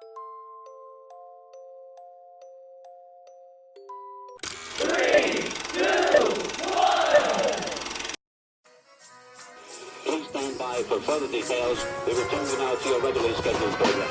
Please stand by for further details. We return you now to your regularly scheduled program.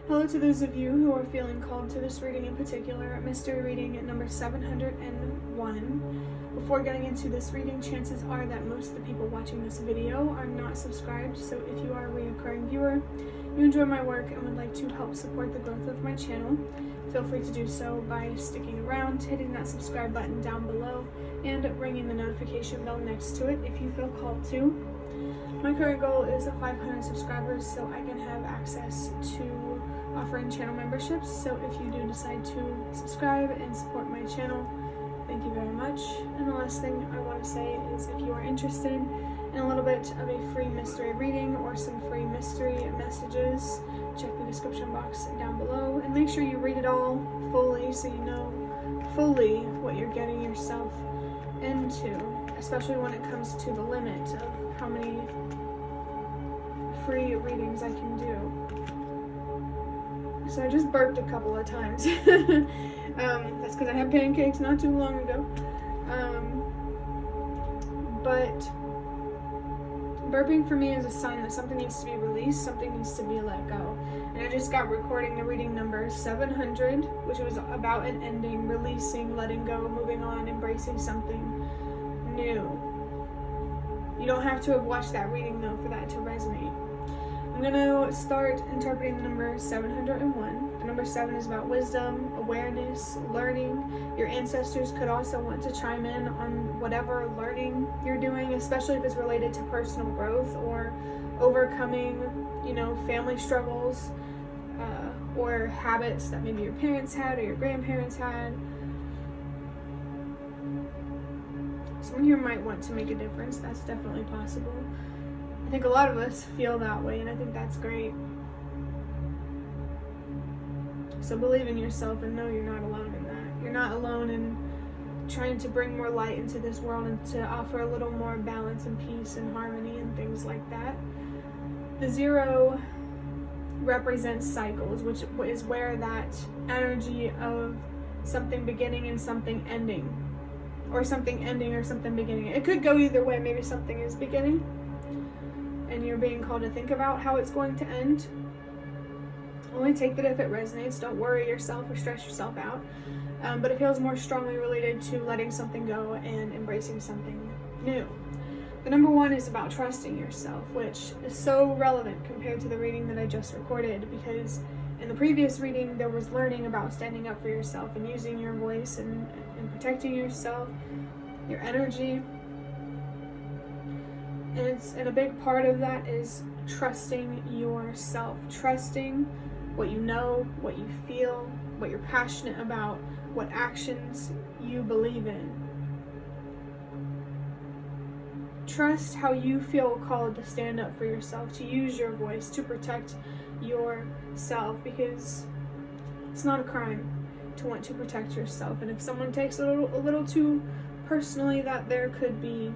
Hello to those of you who are feeling called to this reading in particular, mystery reading number 701. Before getting into this reading, chances are that most of the people watching this video are not subscribed, so if you are a recurring viewer, you enjoy my work and would like to help support the growth of my channel, feel free to do so by sticking around, hitting that subscribe button down below, and ringing the notification bell next to it if you feel called to. My current goal is 500 subscribers so I can have access to offering channel memberships, so if you do decide to subscribe and support my channel, thank you very much. And the last thing I want to say is if you are interested in a little bit of a free mystery reading or some free mystery messages, check the description box down below and make sure you read it all fully so you know fully what you're getting yourself into, especially when it comes to the limit of how many free readings I can do. So I just burped a couple of times. That's because I had pancakes not too long ago. But burping for me is a sign that something needs to be released, something needs to be let go. And I just got recording the reading number 700, which was about an ending, releasing, letting go, moving on, embracing something new. You don't have to have watched that reading though for that to resonate. I'm going to start interpreting the number 701. The number 7 is about wisdom, awareness, learning. Your ancestors could also want to chime in on whatever learning you're doing, especially if it's related to personal growth or overcoming, family struggles or habits that maybe your parents had or your grandparents had. Someone here might want to make a difference. That's definitely possible. I think a lot of us feel that way, and I think that's great. So believe in yourself and know you're not alone in that. You're not alone in trying to bring more light into this world and to offer a little more balance and peace and harmony and things like that. The 0 represents cycles, which is where that energy of something beginning and something ending, or something ending or something beginning. It could go either way. Maybe something is beginning and you're being called to think about how it's going to end. Only take that if it resonates. Don't worry yourself or stress yourself out. But it feels more strongly related to letting something go and embracing something new. The number 1 is about trusting yourself, which is so relevant compared to the reading that I just recorded, because in the previous reading there was learning about standing up for yourself and using your voice and protecting yourself, your energy. And a big part of that is trusting yourself, trusting what you know, what you feel, what you're passionate about, what actions you believe in. Trust how you feel called to stand up for yourself, to use your voice, to protect yourself, because it's not a crime to want to protect yourself. And if someone takes a little too personally, that there could be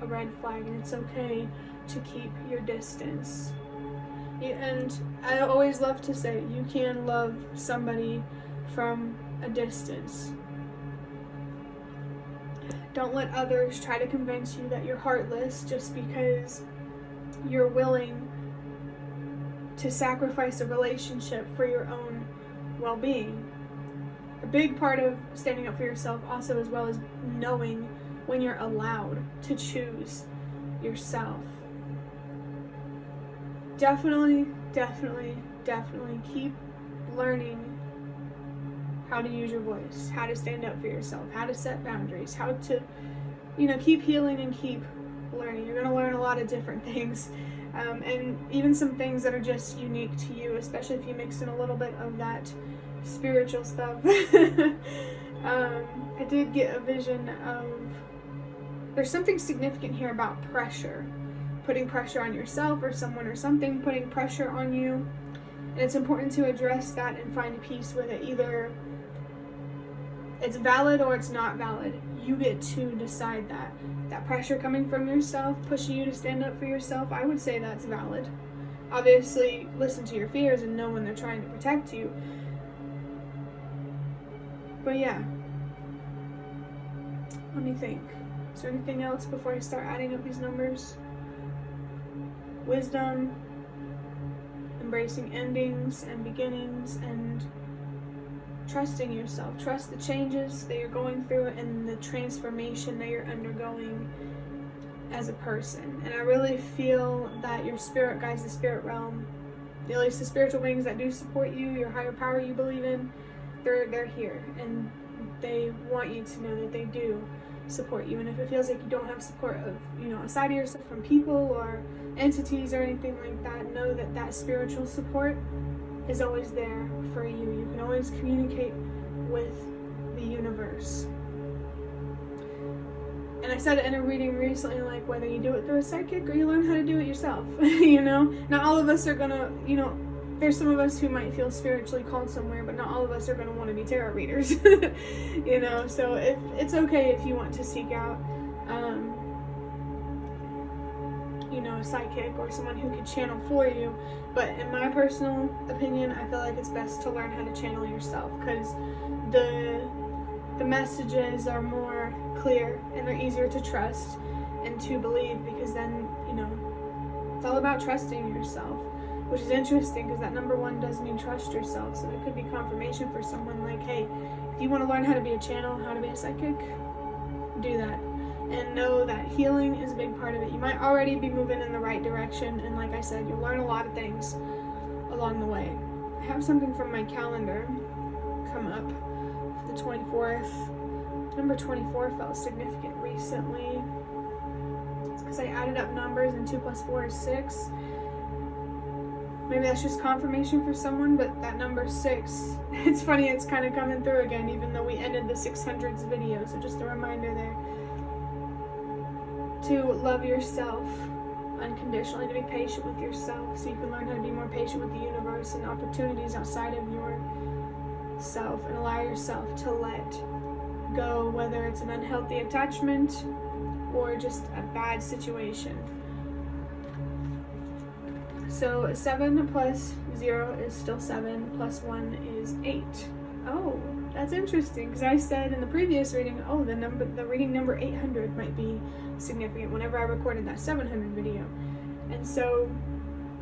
a red flag, and it's okay to keep your distance. And I always love to say, you can love somebody from a distance. Don't let others try to convince you that you're heartless just because you're willing to sacrifice a relationship for your own well-being. A big part of standing up for yourself also, as well as knowing when you're allowed to choose yourself. Definitely keep learning how to use your voice, how to stand up for yourself, how to set boundaries, how to, keep healing and keep learning. You're going to learn a lot of different things, and even some things that are just unique to you, especially if you mix in a little bit of that spiritual stuff. I did get a vision of, there's something significant here about pressure, putting pressure on yourself or someone or something putting pressure on you, and it's important to address that and find peace with it. Either it's valid or it's not valid. You get to decide that. That pressure coming from yourself, pushing you to stand up for yourself, I would say that's valid. Obviously, listen to your fears and know when they're trying to protect you. But yeah. Let me think. Is there anything else before I start adding up these numbers? Wisdom, embracing endings and beginnings, and trusting yourself. Trust the changes that you're going through and the transformation that you're undergoing as a person. And I really feel that your spirit guides, the spirit realm, at least the spiritual beings that do support you, your higher power you believe in, they're here, and they want you to know that they do support you. And if it feels like you don't have support of, a side of yourself from people or entities or anything like that, know that that spiritual support is always there for you. You can always communicate with the universe. And I said it in a reading recently, like, whether you do it through a psychic or you learn how to do it yourself, Not all of us are gonna, there's some of us who might feel spiritually called somewhere, but not all of us are gonna want to be tarot readers, So if it's okay if you want to seek out, a psychic or someone who could channel for you. But in my personal opinion, I feel like it's best to learn how to channel yourself, because the messages are more clear and they're easier to trust and to believe, because then, it's all about trusting yourself, which is interesting because that number 1 does mean trust yourself. So it could be confirmation for someone, like, hey, if you want to learn how to be a channel, how to be a psychic, do that. And know that healing is a big part of it. You might already be moving in the right direction, and like I said, you'll learn a lot of things along the way. I have something from my calendar come up for the 24th. Number 24 felt significant recently. It's because I added up numbers, and 2 + 4 is 6. Maybe that's just confirmation for someone, but that number 6, it's funny, it's kind of coming through again, even though we ended the 600s video. So just a reminder there. To love yourself unconditionally, to be patient with yourself, so you can learn how to be more patient with the universe and opportunities outside of yourself, and allow yourself to let go, whether it's an unhealthy attachment or just a bad situation. So 7 plus 0 is still 7, plus 1 is 8. Oh, that's interesting, because I said in the previous reading, the reading number 800 might be significant whenever I recorded that 700 video. And so,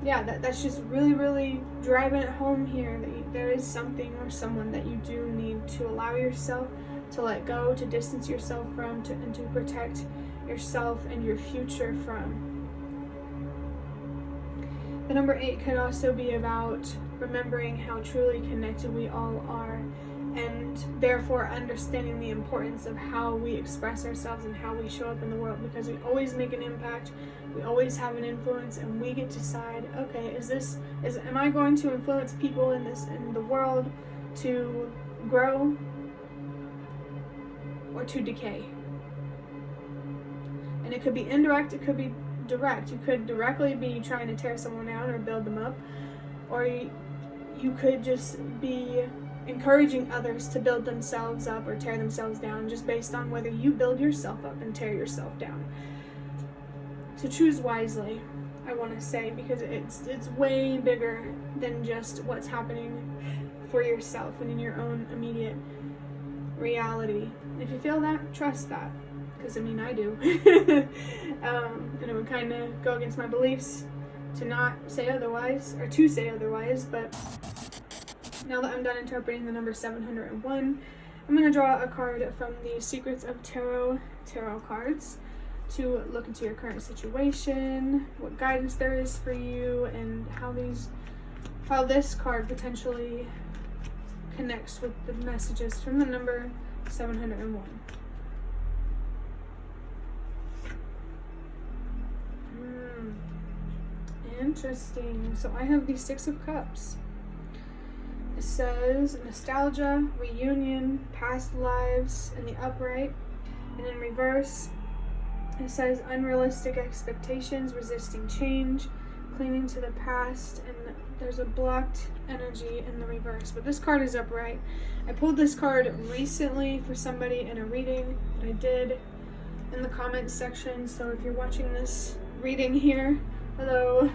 yeah, that's just really, really driving it home here, that there is something or someone that you do need to allow yourself to let go, to distance yourself from, and to protect yourself and your future from. The number 8 could also be about remembering how truly connected we all are, and therefore understanding the importance of how we express ourselves and how we show up in the world, because we always make an impact, we always have an influence, and we get to decide, okay, am I going to influence people in the world to grow or to decay? And it could be indirect, it could be direct. You could directly be trying to tear someone down or build them up, or you could just be encouraging others to build themselves up or tear themselves down, just based on whether you build yourself up and tear yourself down. So choose wisely, I want to say, because it's way bigger than just what's happening for yourself and in your own immediate reality. If you feel that, trust that, because I do. And it would kind of go against my beliefs to not say otherwise, or to say otherwise. But now that I'm done interpreting the number 701, I'm going to draw a card from the Secrets of Tarot cards to look into your current situation, what guidance there is for you, and how this card potentially connects with the messages from the number 701. Interesting. So I have the 6 of Cups. It says nostalgia, reunion, past lives in the upright, and in reverse it says unrealistic expectations, resisting change, clinging to the past, and there's a blocked energy in the reverse, but this card is upright. I pulled this card recently for somebody in a reading that I did in the comments section, so if you're watching this reading here, hello,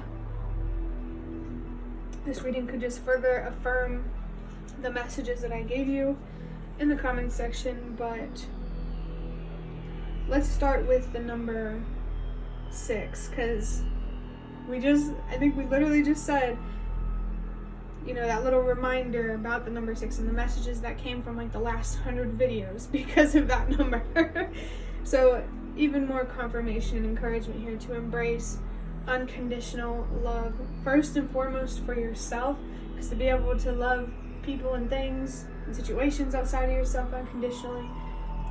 this reading could just further affirm the messages that I gave you in the comments section. But let's start with the number 6, because I think we literally just said, you know, that little reminder about the number 6 and the messages that came from like the last 100 videos because of that number. So even more confirmation and encouragement here to embrace unconditional love, first and foremost for yourself, because to be able to love people and things and situations outside of yourself unconditionally,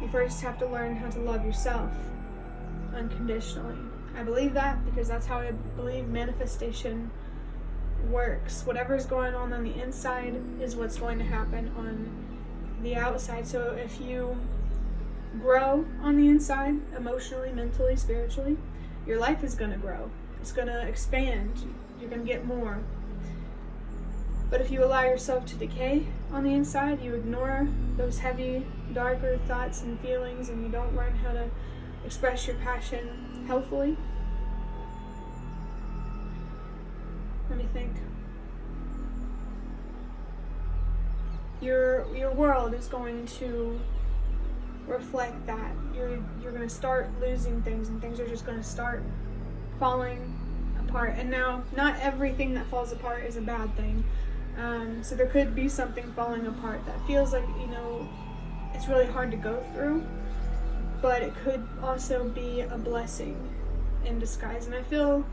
you first have to learn how to love yourself unconditionally. I believe that because that's how I believe manifestation works. Whatever's going on the inside is what's going to happen on the outside. So if you grow on the inside, emotionally, mentally, spiritually, your life is going to grow. It's going to expand. You're going to get more. But if you allow yourself to decay on the inside, you ignore those heavy, darker thoughts and feelings, and you don't learn how to express your passion healthfully. Let me think. Your world is going to reflect that. You're going to start losing things, and things are just going to start falling apart. And now, not everything that falls apart is a bad thing. So there could be something falling apart that feels like, you know, it's really hard to go through, but it could also be a blessing in disguise. And I feel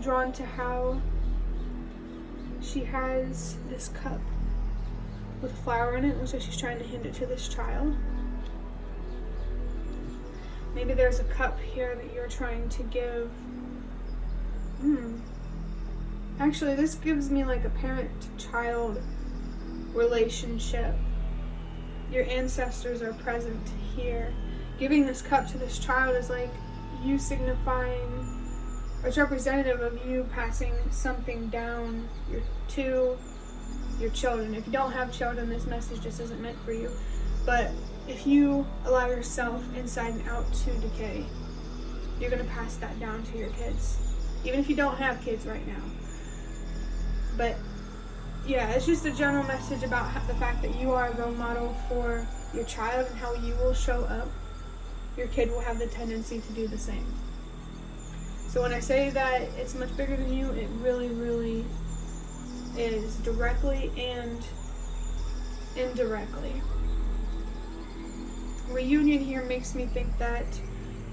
drawn to how she has this cup with a flower in it. Looks like she's trying to hand it to this child. Maybe there's a cup here that you're trying to give. Actually, this gives me like a parent-child relationship. Your ancestors are present here. Giving this cup to this child is like you signifying, or it's representative of you passing something down to your children. If you don't have children, this message just isn't meant for you. But if you allow yourself inside and out to decay, you're going to pass that down to your kids. Even if you don't have kids right now. But yeah, it's just a general message about the fact that you are a role model for your child, and how you will show up. Your kid will have the tendency to do the same. So when I say that it's much bigger than you, it really, really is, directly and indirectly. Reunion here makes me think that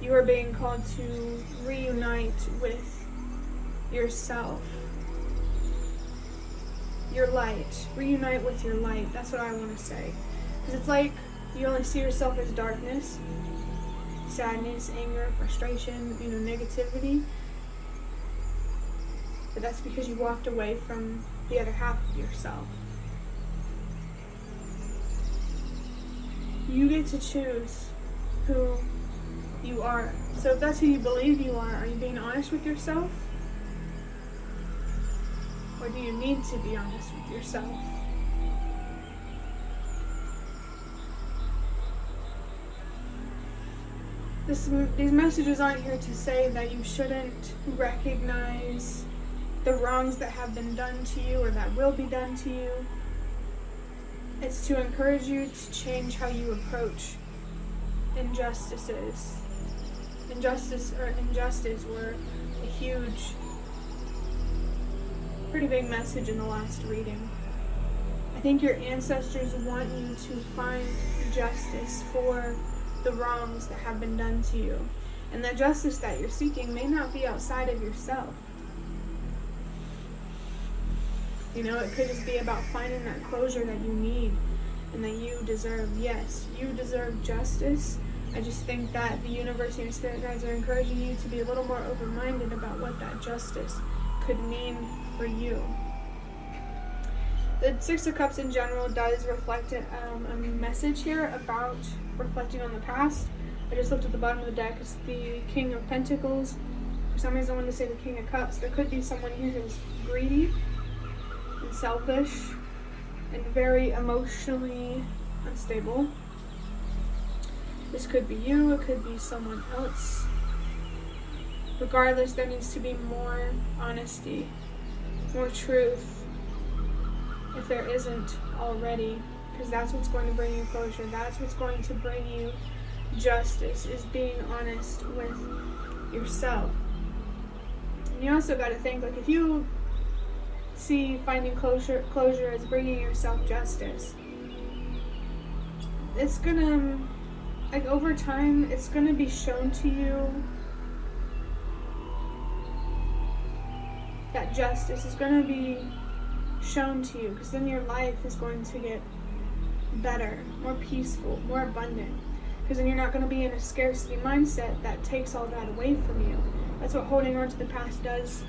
you are being called to reunite with yourself. Your light. Reunite with your light. That's what I want to say. Because it's like you only see yourself as darkness, sadness, anger, frustration, you know, negativity. But that's because you walked away from the other half of yourself. You get to choose who you are. So if that's who you believe you are you being honest with yourself? Or do you need to be honest with yourself? These messages aren't here to say that you shouldn't recognize the wrongs that have been done to you or that will be done to you. It's to encourage you to change how you approach injustices. Injustice were a huge, pretty big message in the last reading. I think your ancestors want you to find justice for the wrongs that have been done to you. And that justice that you're seeking may not be outside of yourself. You know, it could just be about finding that closure that you need and that you deserve. Yes, you deserve justice. I just think that the universe and your spirit guides are encouraging you to be a little more open-minded about what that justice could mean for you. The Six of Cups in general does reflect a message here about reflecting on the past. I just looked at the bottom of the deck. It's the King of Pentacles. For some reason I wanted to say the King of Cups. There could be someone here who's greedy. selfish and very emotionally unstable. This could be you, it could be someone else. Regardless, there needs to be more honesty, more truth, if there isn't already, because that's what's going to bring you closure. That's what's going to bring you justice, is being honest with yourself. And you also got to think, like, if you see finding closure as bringing yourself justice, it's gonna, like, over time, it's gonna be shown to you that justice is gonna be shown to you, because then your life is going to get better, more peaceful, more abundant, because then you're not going to be in a scarcity mindset that takes all that away from you. That's what holding on to the past does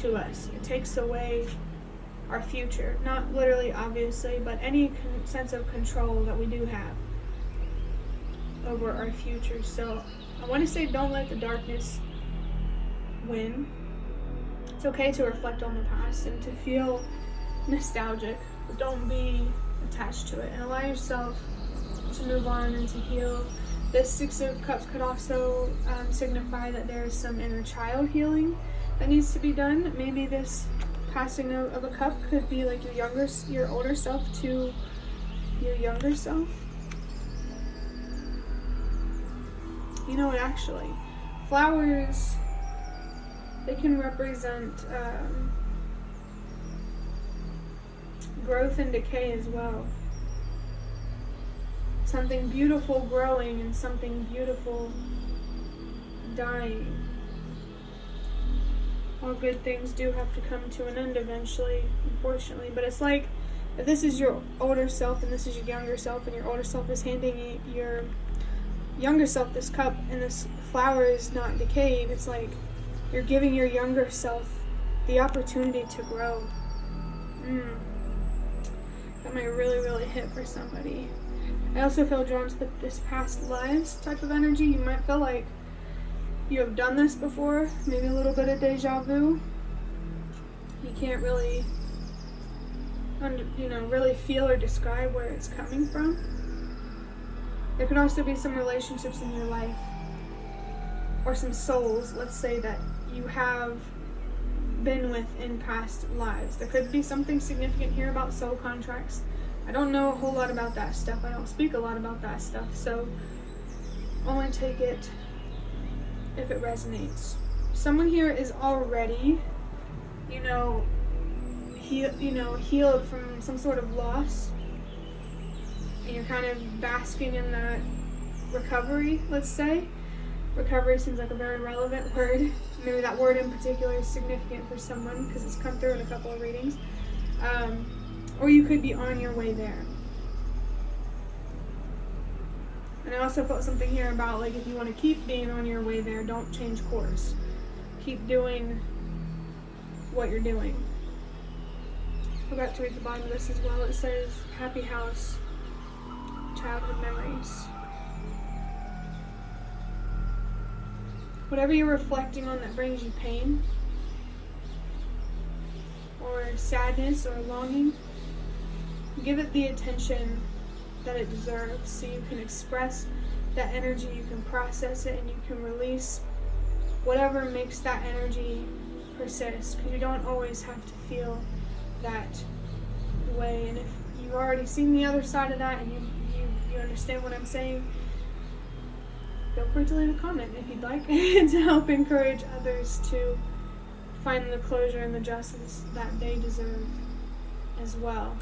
to us. It takes away our future. Not literally, obviously, but any sense of control that we do have over our future. So I want to say, don't let the darkness win. It's okay to reflect on the past and to feel nostalgic, but don't be attached to it, and allow yourself to move on and to heal. This Six of Cups could also signify that there is some inner child healing that needs to be done. Maybe this passing of a cup could be like your older self to your younger self. You know what, actually, flowers, they can represent growth and decay as well. Something beautiful growing and something beautiful dying. All good things do have to come to an end eventually, unfortunately. But it's like, if this is your older self and this is your younger self, and your older self is handing your younger self this cup and this flower is not decayed, it's like you're giving your younger self the opportunity to grow. That might really hit for somebody. I also feel drawn to this past lives type of energy. You might feel like you have done this before, maybe a little bit of deja vu. You can't really, really feel or describe where it's coming from. There could also be some relationships in your life, or some souls, let's say, that you have been with in past lives. There could be something significant here about soul contracts. I don't know a whole lot about that stuff. I don't speak a lot about that stuff, so only take it if it resonates. Someone here is already, healed from some sort of loss, and you're kind of basking in that recovery, let's say. Recovery seems like a very relevant word. Maybe that word in particular is significant for someone because it's come through in a couple of readings. Or you could be on your way there. And I also felt something here about, like, if you want to keep being on your way there, don't change course. Keep doing what you're doing. I forgot to read the bottom of this as well. It says, happy house, childhood memories. Whatever you're reflecting on that brings you pain, or sadness, or longing, give it the attention that it deserves, so you can express that energy, you can process it, and you can release whatever makes that energy persist, because you don't always have to feel that way. And if you've already seen the other side of that and you understand what I'm saying, feel free to leave a comment if you'd like to help encourage others to find the closure and the justice that they deserve as well.